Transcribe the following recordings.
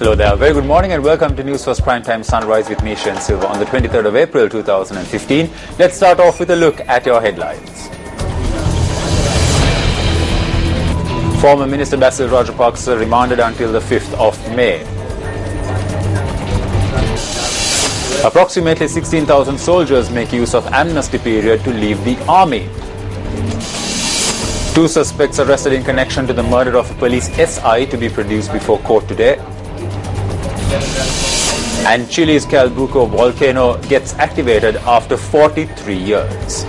Hello there, very good morning and welcome to News First Primetime Sunrise with me, Shen Silva, on the 23rd of April 2015. Let's start off with a look at your headlines. Former Minister Basil Rajapaksa remanded until the 5th of May. Approximately 16,000 soldiers make use of amnesty period to leave the army. 2 suspects arrested in connection to the murder of a police SI to be produced before court today. And Chile's Calbuco volcano gets activated after 43 years.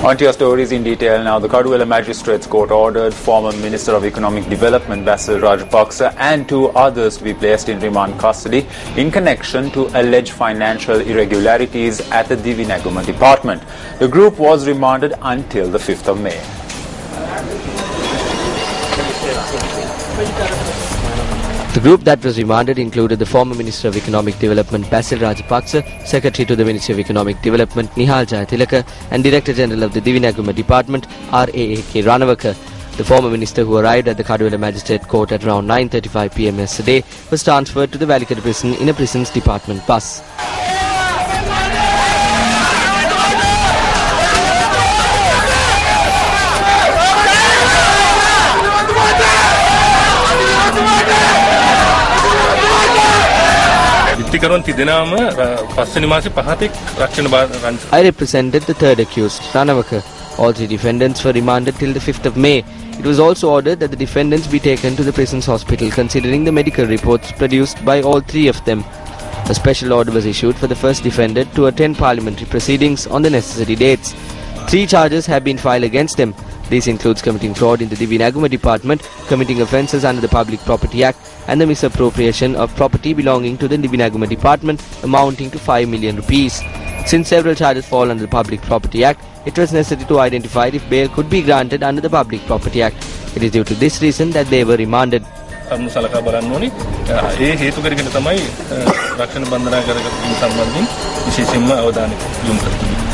On to your stories in detail now. The Kaduwela Magistrates Court ordered former Minister of Economic Development Basil Rajapaksa and 2 others to be placed in remand custody in connection to alleged financial irregularities at the Divinaguma department. The group was remanded until the 5th of May. The group that was remanded included the former Minister of Economic Development Basil Rajapaksa, Secretary to the Ministry of Economic Development Nihal Jayatilaka and Director General of the Divinaguma Department RAAK Ranawaka. The former minister, who arrived at the Kaduwela Magistrate Court at around 9:35 p.m. yesterday, was transferred to the Valikada prison in a prisons department bus. I represented the third accused, Ranawaka. All 3 defendants were remanded till the 5th of May. It was also ordered that the defendants be taken to the prison's hospital considering the medical reports produced by all 3 of them. A special order was issued for the first defendant to attend parliamentary proceedings on the necessary dates. 3 charges have been filed against them. This includes committing fraud in the Divinaguma department, committing offences under the Public Property Act and the misappropriation of property belonging to the Divinaguma department amounting to 5 million rupees. Since several charges fall under the Public Property Act, it was necessary to identify if bail could be granted under the Public Property Act. It is due to this reason that they were remanded.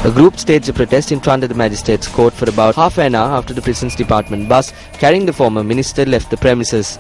A group staged a protest in front of the magistrates' court for about half an hour after the prisons department bus carrying the former minister left the premises.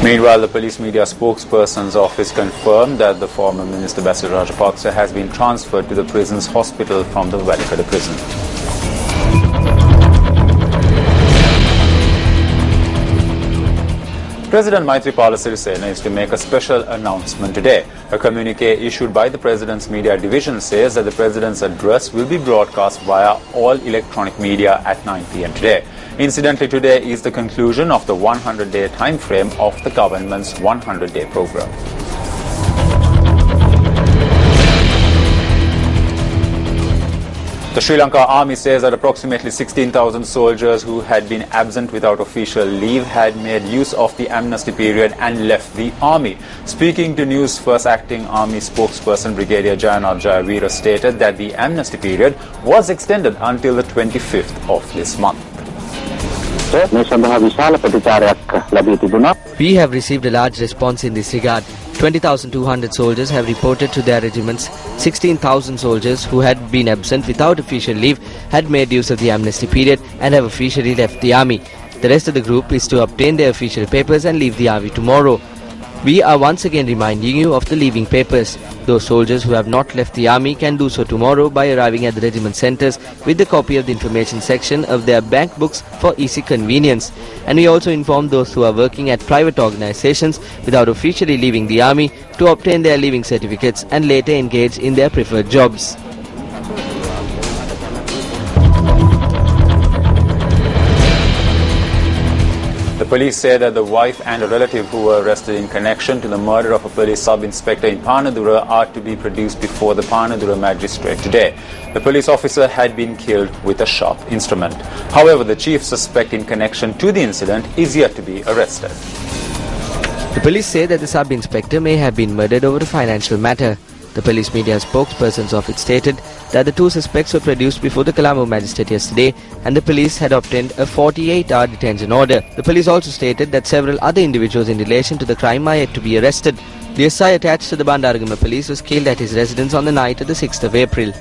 Meanwhile, the police media spokesperson's office confirmed that the former Minister Basil Rajapaksa has been transferred to the prison's hospital from the Valikada prison. President Maithripala Sirisena is to make a special announcement today. A communique issued by the President's media division says that the President's address will be broadcast via all electronic media at 9 p.m. today. Incidentally, today is the conclusion of the 100-day time frame of the government's 100-day program. The Sri Lanka Army says that approximately 16,000 soldiers who had been absent without official leave had made use of the amnesty period and left the army. Speaking to News First, acting Army spokesperson Brigadier Jayanath Jayavira stated that the amnesty period was extended until the 25th of this month. We have received a large response in this regard. 20,200 soldiers have reported to their regiments. 16,000 soldiers who had been absent without official leave had made use of the amnesty period and have officially left the army. The rest of the group is to obtain their official papers and leave the army tomorrow. We are once again reminding you of the leaving papers. Those soldiers who have not left the army can do so tomorrow by arriving at the regiment centres with a copy of the information section of their bank books for easy convenience. And we also inform those who are working at private organisations without officially leaving the army to obtain their leaving certificates and later engage in their preferred jobs. Police say that the wife and a relative who were arrested in connection to the murder of a police sub-inspector in Panadura are to be produced before the Panadura magistrate today. The police officer had been killed with a sharp instrument. However, the chief suspect in connection to the incident is yet to be arrested. The police say that the sub-inspector may have been murdered over a financial matter. The police media spokesperson's office stated that the two suspects were produced before the Colombo magistrate yesterday and the police had obtained a 48-hour detention order. The police also stated that several other individuals in relation to the crime are yet to be arrested. The SI attached to the Bandaragama police was killed at his residence on the night of the 6th of April.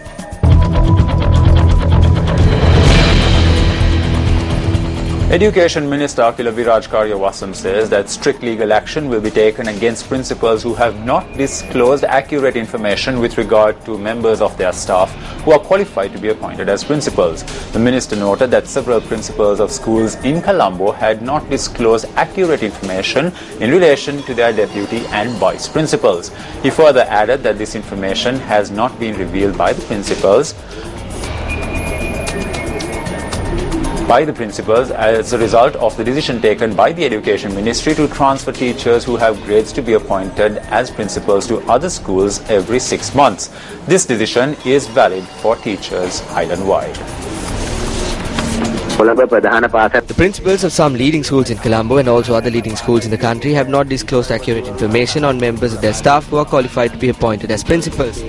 Education Minister Akila Viraj Karyawasam says that strict legal action will be taken against principals who have not disclosed accurate information with regard to members of their staff who are qualified to be appointed as principals. The minister noted that several principals of schools in Colombo had not disclosed accurate information in relation to their deputy and vice principals. He further added that this information has not been revealed by the principals as a result of the decision taken by the Education Ministry to transfer teachers who have grades to be appointed as principals to other schools every 6 months. This decision is valid for teachers island-wide. The principals of some leading schools in Colombo and also other leading schools in the country have not disclosed accurate information on members of their staff who are qualified to be appointed as principals.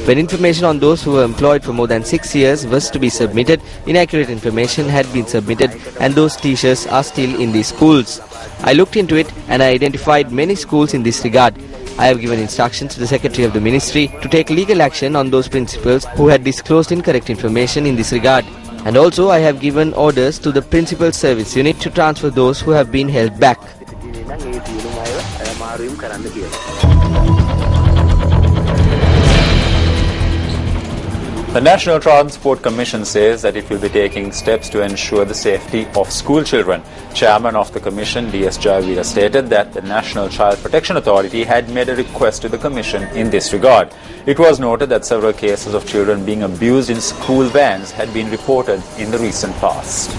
When information on those who were employed for more than 6 years was to be submitted, inaccurate information had been submitted and those teachers are still in these schools. I looked into it and I identified many schools in this regard. I have given instructions to the Secretary of the Ministry to take legal action on those principals who had disclosed incorrect information in this regard. And also I have given orders to the Principal Service Unit to transfer those who have been held back. The National Transport Commission says that it will be taking steps to ensure the safety of school children. Chairman of the Commission, D.S. Jayavira, stated that the National Child Protection Authority had made a request to the Commission in this regard. It was noted that several cases of children being abused in school vans had been reported in the recent past.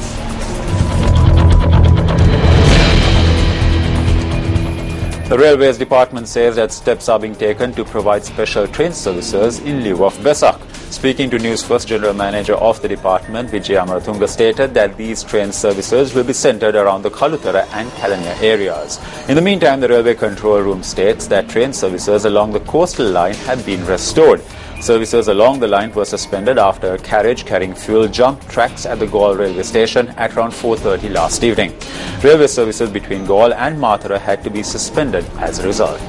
The Railways Department says that steps are being taken to provide special train services in lieu of Vesak. Speaking to Newsfirst, General Manager of the department, Vijay Amaratunga, stated that these train services will be centred around the Kalutara and Kalania areas. In the meantime, the Railway Control Room states that train services along the coastal line have been restored. Services along the line were suspended after a carriage carrying fuel jumped tracks at the Gaul railway station at around 4:30 last evening. Railway services between Gaul and Mathura had to be suspended as a result.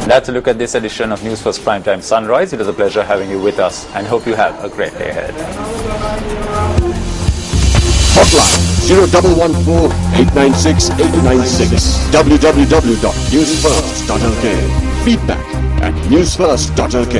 That's a look at this edition of Newsfirst Primetime Sunrise. It is a pleasure having you with us and hope you have a great day ahead. Hotline 0114 896 896. www.newsfirst.lk. Feedback at newsfirst.lk.